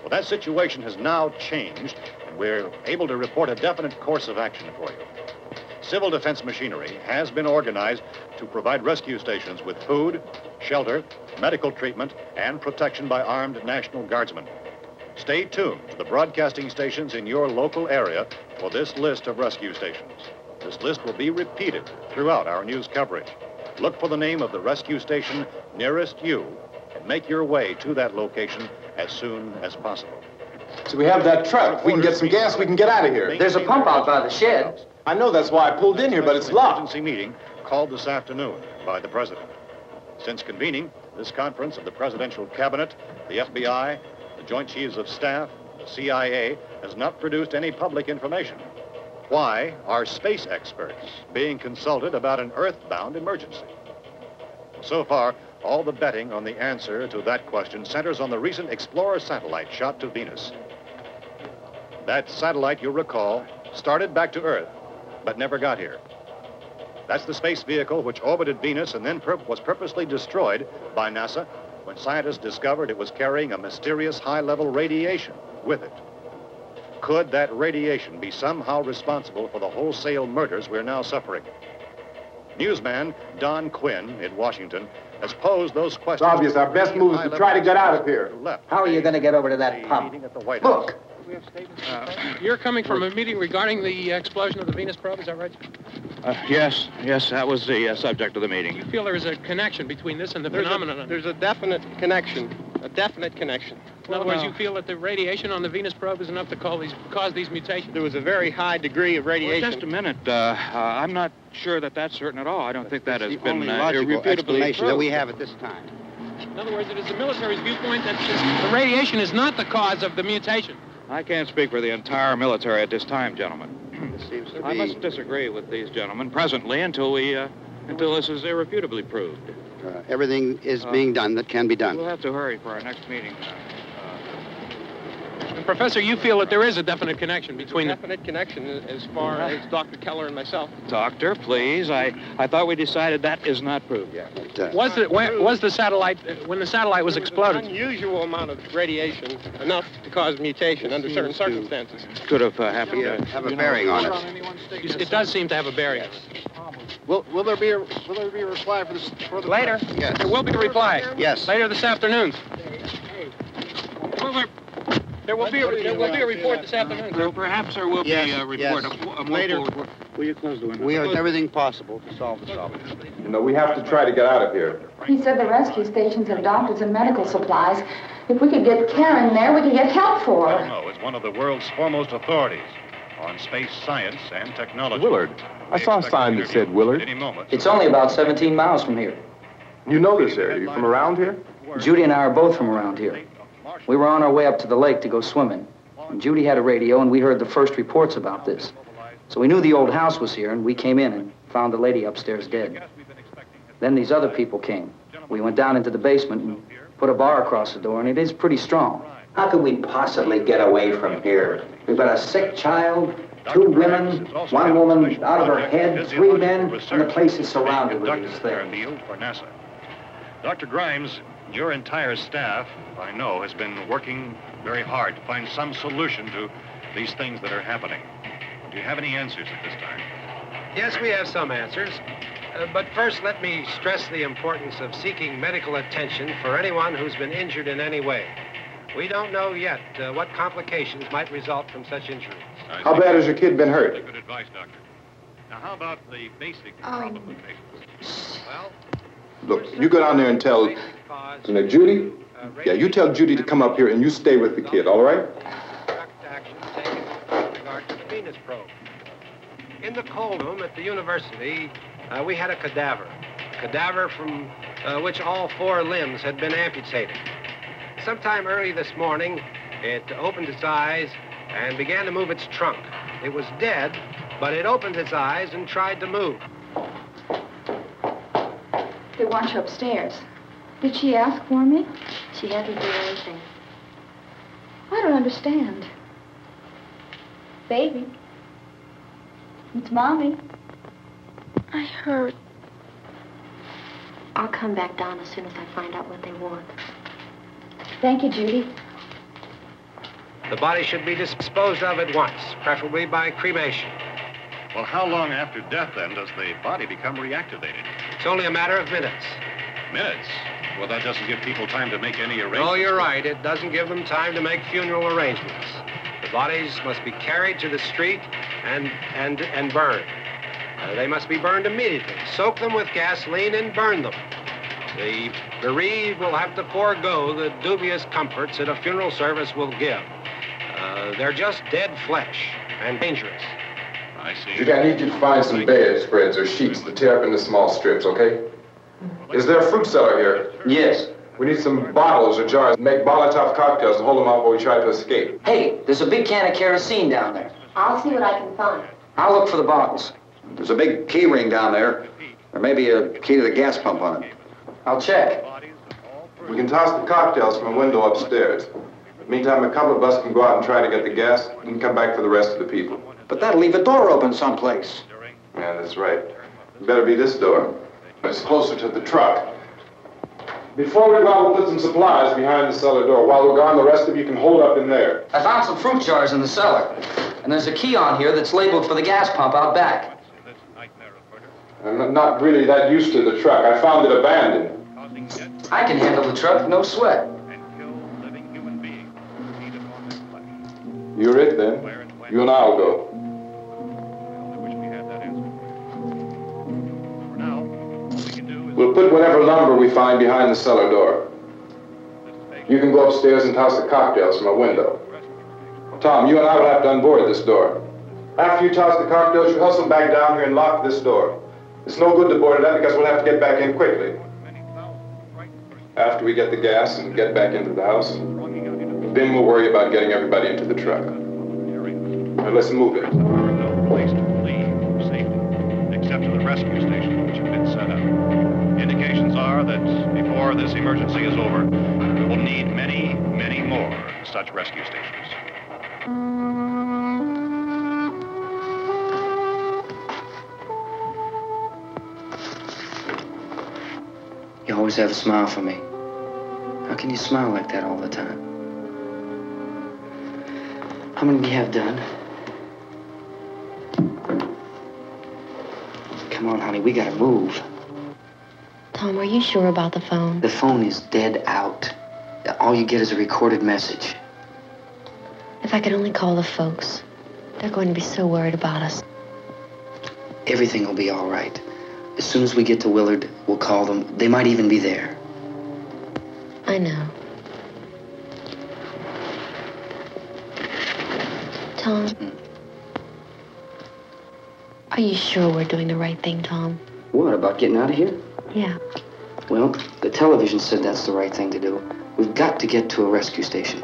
Well, that situation has now changed, and we're able to report a definite course of action for you. Civil defense machinery has been organized to provide rescue stations with food, shelter, medical treatment, and protection by armed National Guardsmen. Stay tuned to the broadcasting stations in your local area for this list of rescue stations. This list will be repeated throughout our news coverage. Look for the name of the rescue station nearest you and make your way to that location as soon as possible. So we have that truck. If we can get some gas, we can get out of here. There's a pump out by the shed. I know, that's why I pulled in here, but it's locked. Emergency meeting called this afternoon by the President. Since convening this conference of the Presidential Cabinet, the FBI, the Joint Chiefs of Staff, the CIA has not produced any public information. Why are space experts being consulted about an earthbound emergency? So far, all the betting on the answer to that question centers on the recent Explorer satellite shot to Venus. That satellite, you'll recall, started back to Earth, but never got here. That's the space vehicle which orbited Venus and then was purposely destroyed by NASA when scientists discovered it was carrying a mysterious high-level radiation with it. Could that radiation be somehow responsible for the wholesale murders we're now suffering? Newsman Don Quinn in Washington has posed those questions. It's obvious our best move is to try to get out of here. How are you going to get over to that pump? Look. You're coming from a meeting regarding the explosion of the Venus probe, is that right? Yes, that was the subject of the meeting. You feel there is a connection between this and the phenomenon? There's a definite connection. In other words, you feel that the radiation on the Venus probe is enough to cause these mutations? There was a very high degree of radiation. Well, just a minute. I'm not sure that that's certain at all. I don't think that has been logical explanation that we have at this time. In other words, it is the military's viewpoint that the radiation is not the cause of the mutation. I can't speak for the entire military at this time, gentlemen. This seems to be... I must disagree with these gentlemen presently until this is irrefutably proved. everything is being done that can be done. We'll have to hurry for our next meeting. Professor, you feel that there is a definite connection between definite connection as far as Dr. Keller and myself. Doctor, please. I thought we decided that is not proved yet. Was the satellite, when the satellite was exploded? An unusual amount of radiation, enough to cause mutation under certain circumstances. Could have happened. Have a bearing on it. It does seem to have a bearing. Will there be a reply for the later? Yes. There will be a reply. Yes. Later this afternoon. There will be a report this afternoon. Well, perhaps there will be a report. Yes. Later. Will you close the window? We are doing everything possible to solve the problem. You know, we have to try to get out of here. He said the rescue stations have doctors and medical supplies. If we could get care in there, we could get help for her. No, it's one of the world's foremost authorities on space science and technology. Willard. I saw a sign that said Willard. Any moment. It's only about 17 miles from here. You know this area. You from around here? Judy and I are both from around here. We were on our way up to the lake to go swimming. And Judy had a radio, and we heard the first reports about this. So we knew the old house was here, and we came in and found the lady upstairs dead. Then these other people came. We went down into the basement and put a bar across the door, and it is pretty strong. How could we possibly get away from here? We've got a sick child, 2 women, 1 woman out of her head, 3 men, and the place is surrounded with these things. Dr. Grimes, your entire staff, I know, has been working very hard to find some solution to these things that are happening. Do you have any answers at this time? Yes, we have some answers. But first, let me stress the importance of seeking medical attention for anyone who's been injured in any way. We don't know yet what complications might result from such injuries. How bad has your kid been hurt? Good advice, Doctor. Now, how about the basic problem of patients? Well, Look, you go down there and tell, Judy? Yeah, you tell Judy to come up here and you stay with the kid, all right? Direct action taken with regard to the Venus probe. In the cold room at the university, we had a cadaver from which all 4 limbs had been amputated. Sometime early this morning, it opened its eyes and began to move its trunk. It was dead, but it opened its eyes and tried to move. They want you upstairs. Did she ask for me? She hasn't done anything. I don't understand. Baby. It's Mommy. I heard. I'll come back down as soon as I find out what they want. Thank you, Judy. The body should be disposed of at once, preferably by cremation. Well, how long after death, then, does the body become reactivated? It's only a matter of minutes. Minutes? Well, that doesn't give people time to make any arrangements. Oh, you're right. It doesn't give them time to make funeral arrangements. The bodies must be carried to the street and burned. They must be burned immediately. Soak them with gasoline and burn them. The bereaved will have to forego the dubious comforts that a funeral service will give. They're just dead flesh and dangerous. I see. Judy, I need you to find some bedspreads or sheets to tear up into small strips, okay? Is there a fruit cellar here? Yes. We need some bottles or jars. Make Molotov cocktails and hold them out while we try to escape. Hey, there's a big can of kerosene down there. I'll see what I can find. I'll look for the bottles. There's a big key ring down there. There may be a key to the gas pump on it. I'll check. We can toss the cocktails from a window upstairs. Meantime, a couple of us can go out and try to get the gas and come back for the rest of the people. But that'll leave a door open someplace. Yeah, that's right. It better be this door. It's closer to the truck. Before we go out, we'll put some supplies behind the cellar door. While we're gone, the rest of you can hold up in there. I found some fruit jars in the cellar. And there's a key on here that's labeled for the gas pump out back. I'm not really that used to the truck. I found it abandoned. I can handle the truck, no sweat. You're it, then. You and I'll go. We'll put whatever lumber we find behind the cellar door. You can go upstairs and toss the cocktails from a window. Tom, you and I will have to unboard this door. After you toss the cocktails, you hustle back down here and lock this door. It's no good to board it up because we'll have to get back in quickly. After we get the gas and get back into the house, then we'll worry about getting everybody into the truck. Now let's move it. No place to leave safely, except to the rescue station, which have been set up. Indications are that before this emergency is over, we will need many, many more such rescue stations. You always have a smile for me. How can you smile like that all the time? How many do you have done? Come on, honey, we gotta move. Tom, are you sure about the phone? The phone is dead out. All you get is a recorded message. If I could only call the folks. They're going to be so worried about us. Everything will be all right. As soon as we get to Willard, we'll call them. They might even be there. I know. Tom? Are you sure we're doing the right thing, Tom? What, about getting out of here? Yeah. Well, the television said that's the right thing to do. We've got to get to a rescue station.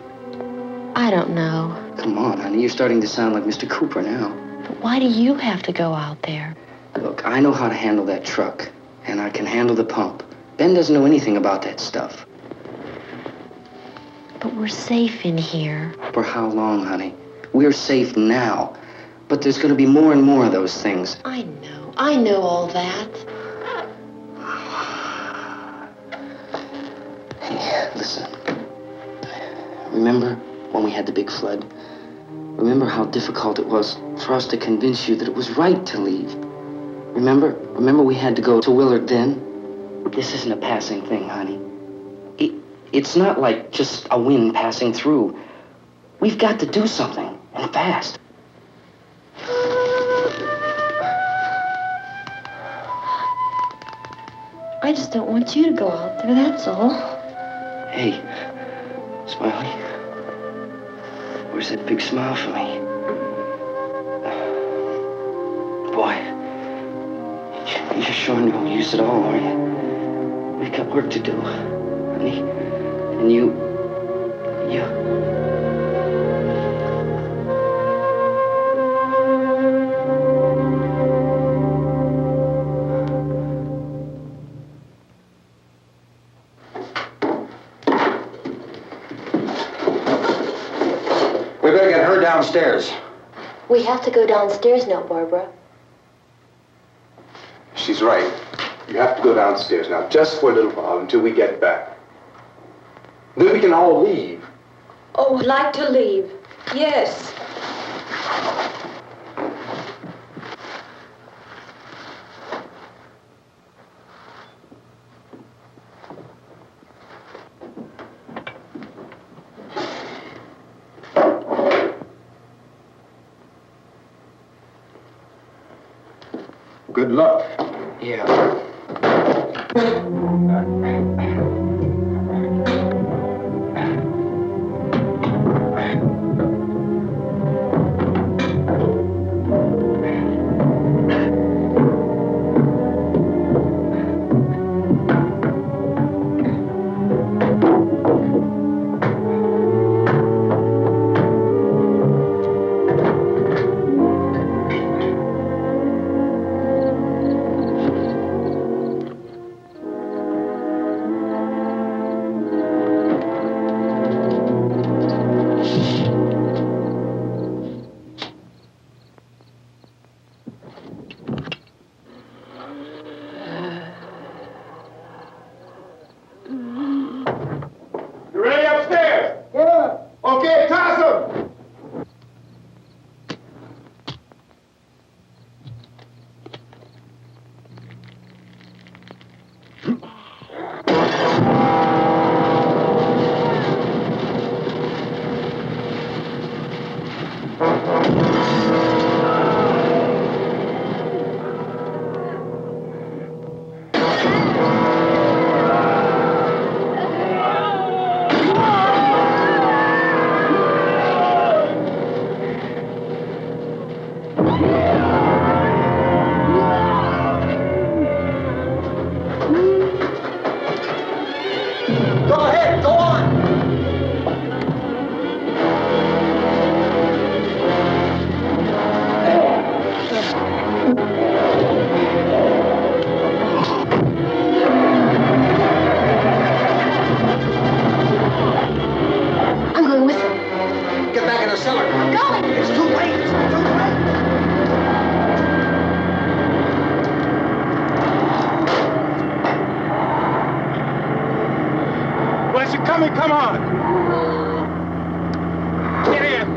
I don't know. Come on, honey. You're starting to sound like Mr. Cooper now. But why do you have to go out there? Look, I know how to handle that truck, and I can handle the pump. Ben doesn't know anything about that stuff. But we're safe in here. For how long, honey? We're safe now. But there's going to be more and more of those things. I know. I know all that. Listen. Remember when we had the big flood? Remember how difficult it was for us to convince you that it was right to leave? Remember we had to go to Willard then? This isn't a passing thing, honey. It's not like just a wind passing through. We've got to do something, and fast. I just don't want you to go out there, that's all. Hey, Smiley. Where's that big smile for me? Boy, you're sure no use at all, are you? We've got work to do, honey. And you... We better get her downstairs. We have to go downstairs now, Barbara. She's right. You have to go downstairs now, just for a little while, until we get back. Then we can all leave. Oh, I'd like to leave. Yes. Good luck. Yeah. You ready upstairs? Yeah. Okay, toss 'em. Go ahead, go on. I'm going with him. Get back in the cellar. I'm going. It's too late. It's too late. Where's it coming? Come on. Get here.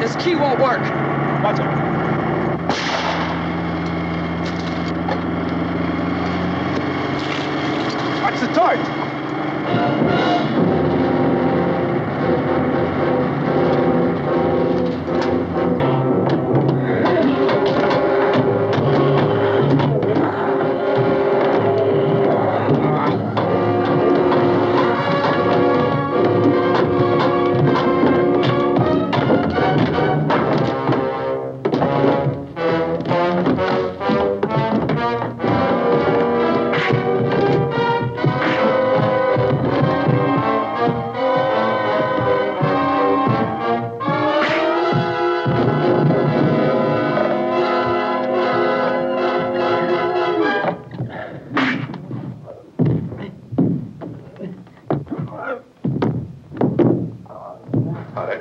This key won't work. Watch it. Watch the torch.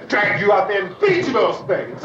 Drag you out there and feed you those things.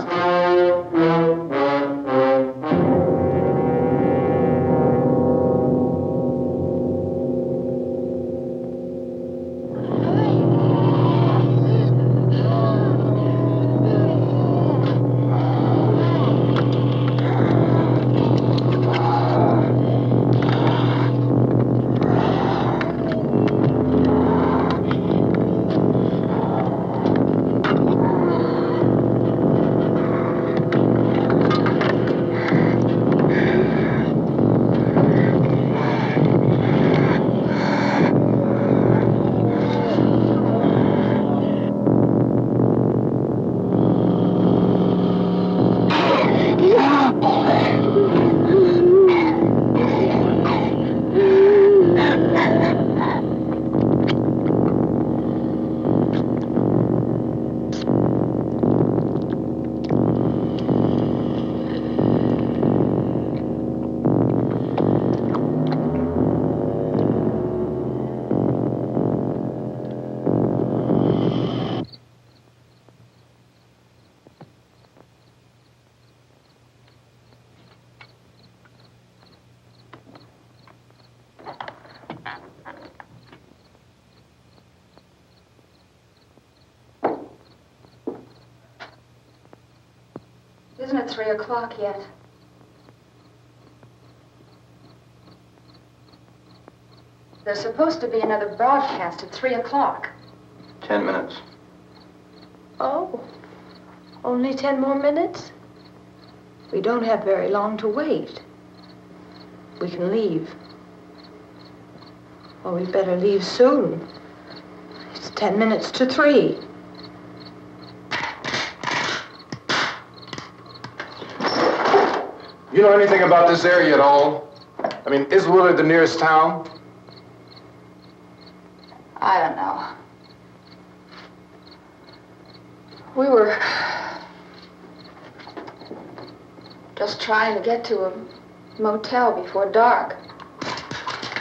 Isn't it 3 o'clock yet? There's supposed to be another broadcast at 3 o'clock. 10 minutes. Oh, only 10 more minutes? We don't have very long to wait. We can leave. Well, we'd better leave soon. It's 10 minutes to 3. You know anything about this area at all? I mean, is Willard the nearest town? I don't know. We were just trying to get to a motel before dark.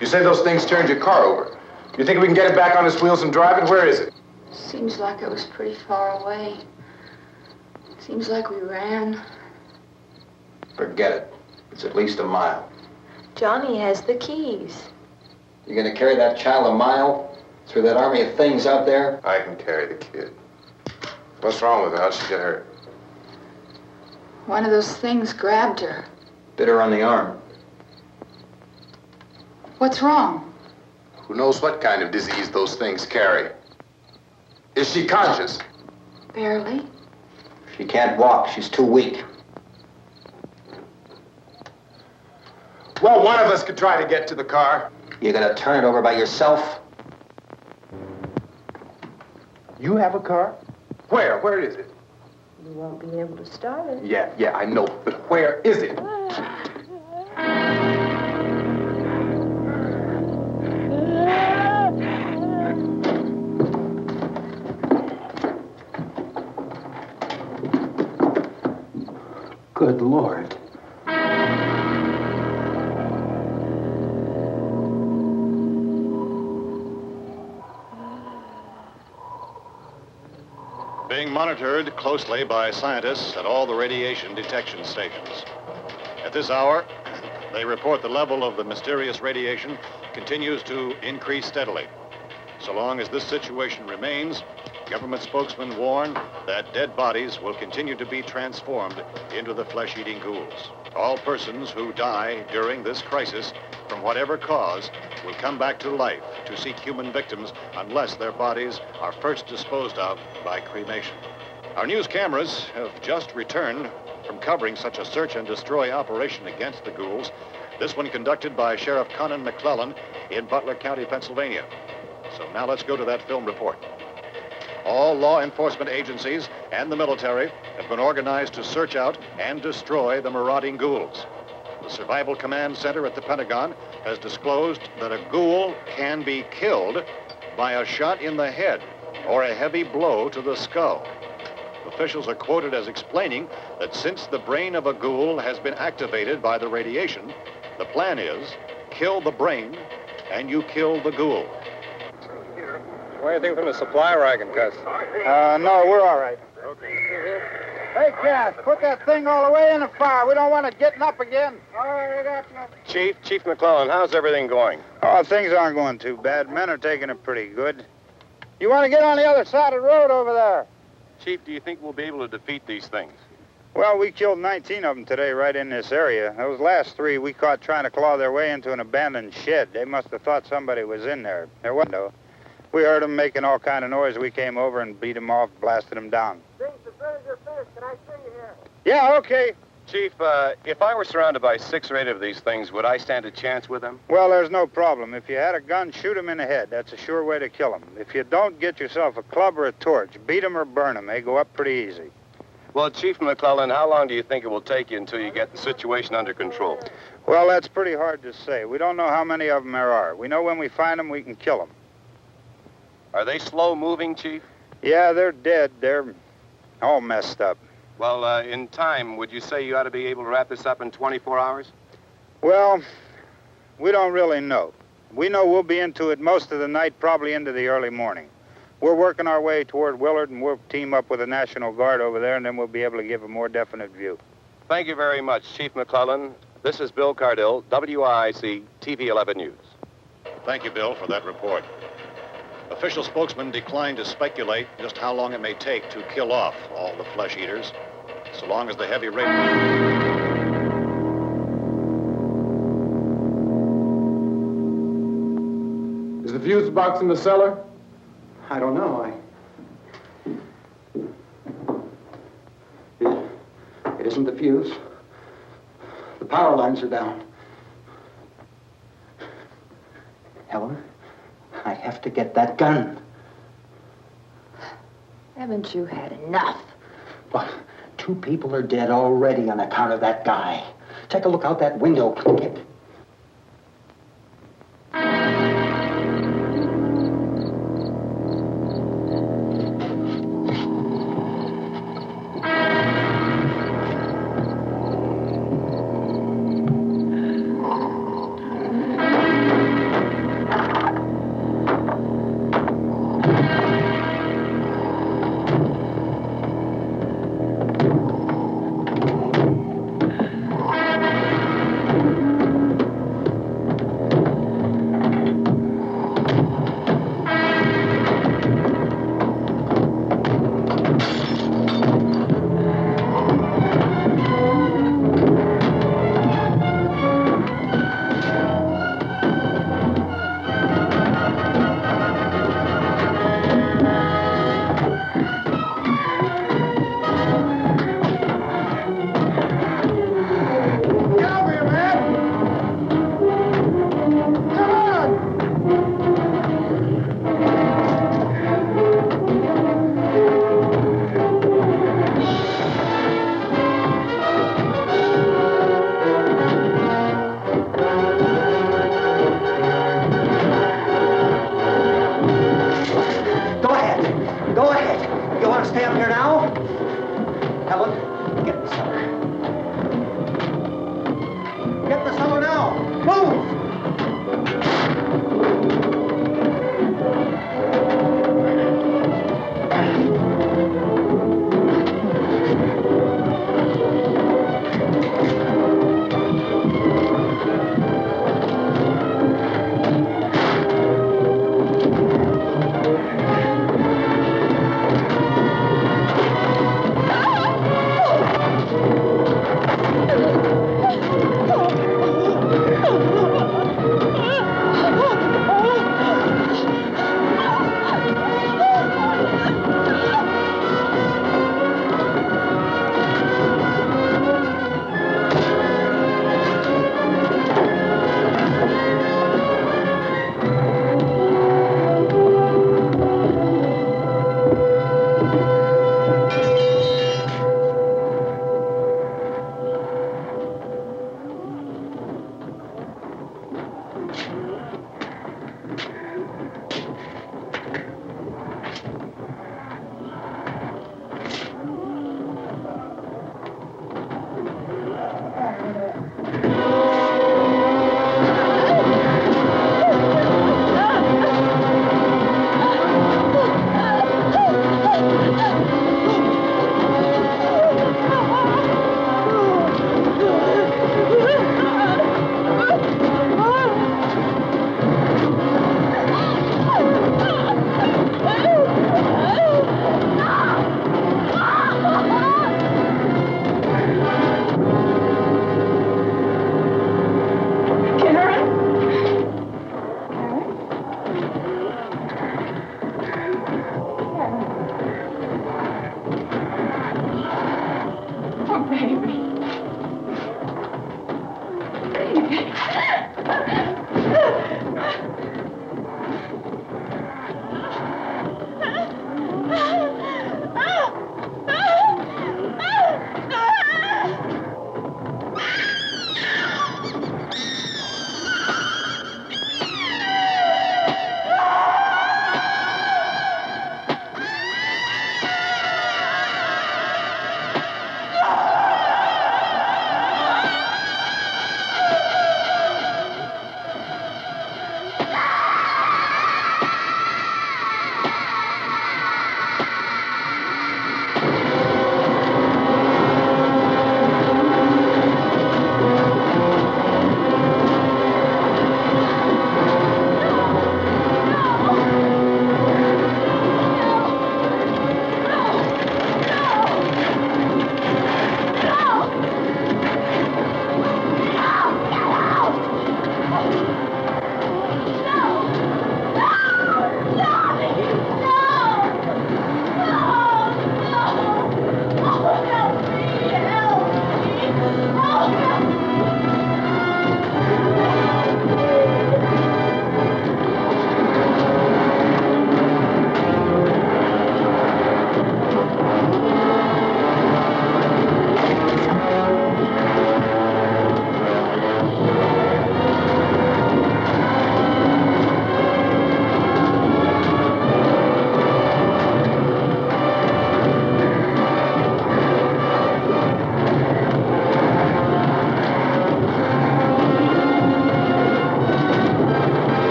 You say those things turned your car over. You think we can get it back on its wheels and drive it? Where is it? Seems like it was pretty far away. Seems like we ran. Forget it. It's at least a mile. Johnny has the keys. You gonna carry that child a mile through that army of things out there? I can carry the kid. What's wrong with her? How'd she get hurt? One of those things grabbed her. Bit her on the arm. What's wrong? Who knows what kind of disease those things carry? Is she conscious? Barely. She can't walk. She's too weak. Well, one of us could try to get to the car. You gonna turn it over by yourself? You have a car? Where? Where is it? You won't be able to start it. Yeah, I know. But where is it? Good Lord. Being monitored closely by scientists at all the radiation detection stations. At this hour, they report the level of the mysterious radiation continues to increase steadily. So long as this situation remains, Government spokesmen warn that dead bodies will continue to be transformed into the flesh-eating ghouls. All persons who die during this crisis, from whatever cause, will come back to life to seek human victims unless their bodies are first disposed of by cremation. Our news cameras have just returned from covering such a search and destroy operation against the ghouls, this one conducted by Sheriff Conan McClellan in Butler County, Pennsylvania. So now let's go to that film report. All law enforcement agencies and the military have been organized to search out and destroy the marauding ghouls. The Survival Command Center at the Pentagon has disclosed that a ghoul can be killed by a shot in the head or a heavy blow to the skull. Officials are quoted as explaining that since the brain of a ghoul has been activated by the radiation, the plan is kill the brain and you kill the ghoul. Anything from the supply wagon, Cuz? No, we're all right. Okay. Hey, Cass, put that thing all the way in the fire. We don't want it getting up again. All right, Chief McClellan, how's everything going? Oh, things aren't going too bad. Men are taking it pretty good. You want to get on the other side of the road over there? Chief, do you think we'll be able to defeat these things? Well, we killed 19 of them today right in this area. Those last 3 we caught trying to claw their way into an abandoned shed. They must have thought somebody was in there. There wasn't, though. We heard them making all kind of noise. We came over and beat them off, blasted them down. Things as good as your fist. Can I see you here? Yeah, okay. Chief, if I were surrounded by 6 or 8 of these things, would I stand a chance with them? Well, there's no problem. If you had a gun, shoot them in the head. That's a sure way to kill them. If you don't, get yourself a club or a torch. Beat them or burn them. They go up pretty easy. Well, Chief McClellan, how long do you think it will take you until you get the situation under control? Well, that's pretty hard to say. We don't know how many of them there are. We know when we find them, we can kill them. Are they slow-moving, Chief? Yeah, they're dead. They're all messed up. Well, in time, would you say you ought to be able to wrap this up in 24 hours? Well, we don't really know. We know we'll be into it most of the night, probably into the early morning. We're working our way toward Willard, and we'll team up with the National Guard over there, and then we'll be able to give a more definite view. Thank you very much, Chief McClellan. This is Bill Cardill, WIC TV 11 News. Thank you, Bill, for that report. Official spokesmen declined to speculate just how long it may take to kill off all the flesh eaters, so long as the heavy rain... Is the fuse box in the cellar? I don't know. It isn't the fuse. The power lines are down. Helen, I have to get that gun. Haven't you had enough? But 2 people are dead already on account of that guy. Take a look out that window. Get...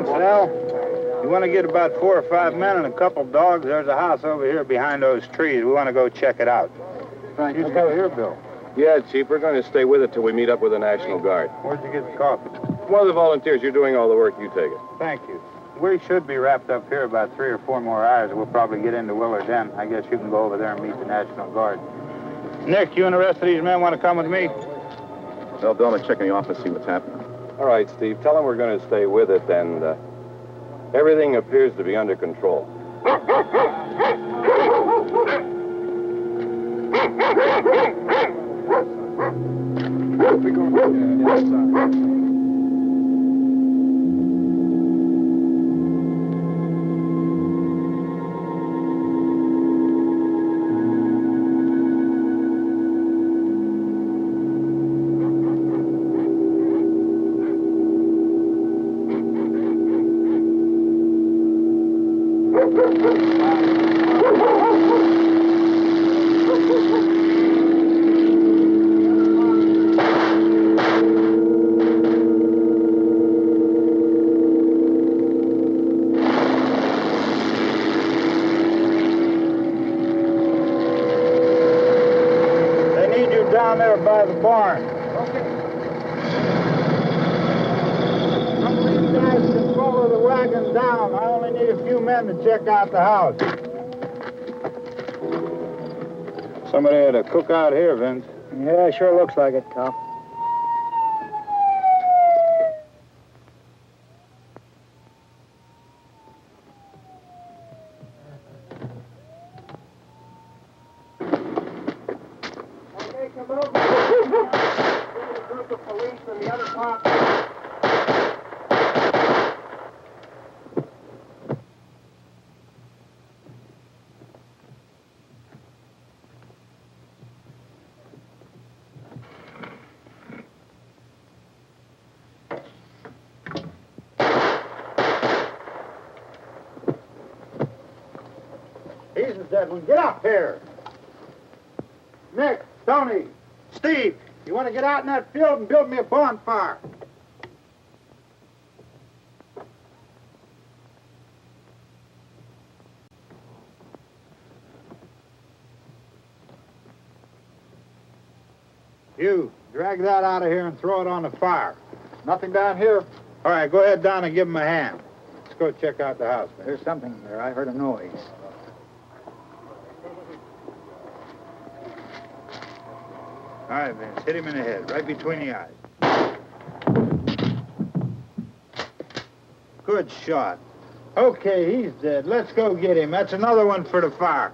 Vince, Al. You want to get about 4 or 5 men and a couple dogs? There's a house over here behind those trees. We want to go check it out. Right. You still here, Bill? Yeah, Chief, we're going to stay with it till we meet up with the National Guard. Where'd you get the coffee? One of the volunteers, you're doing all the work, you take it. Thank you. We should be wrapped up here about 3 or 4 more hours. We'll probably get into Willard then. I guess you can go over there and meet the National Guard. Nick, you and the rest of these men want to come with me? Well, Bill, let's check in the office, see what's happening. All right, Steve, tell them we're going to stay with it, and everything appears to be under control. Down there by the barn. Okay. Some of these guys can follow the wagon down. I only need a few men to check out the house. Somebody had a cookout here, Vince. Yeah, sure looks like it, Tom. Jesus, Edwin, get up here. Nick, Tony, Steve, you want to get out in that field and build me a bonfire? You, drag that out of here and throw it on the fire. Nothing down here? All right, go ahead down and give him a hand. Let's go check out the house. There's something there. I heard a noise. All right, Vince, hit him in the head, right between the eyes. Good shot. Okay, he's dead. Let's go get him. That's another one for the fire.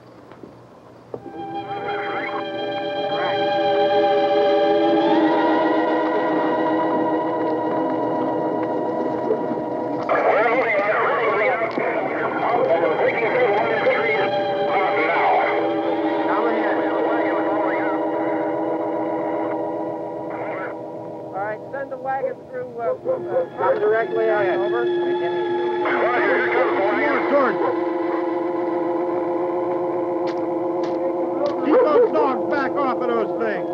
Come directly ahead. Over. Keep those dogs back off of those things.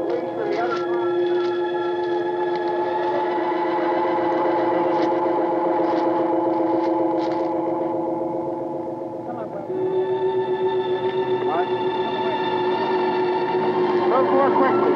Move more quickly.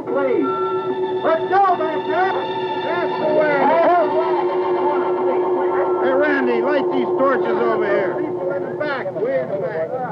Please. Let's go back there. That's the way. Hey, Randy, light these torches over here. People in the back, way in the back.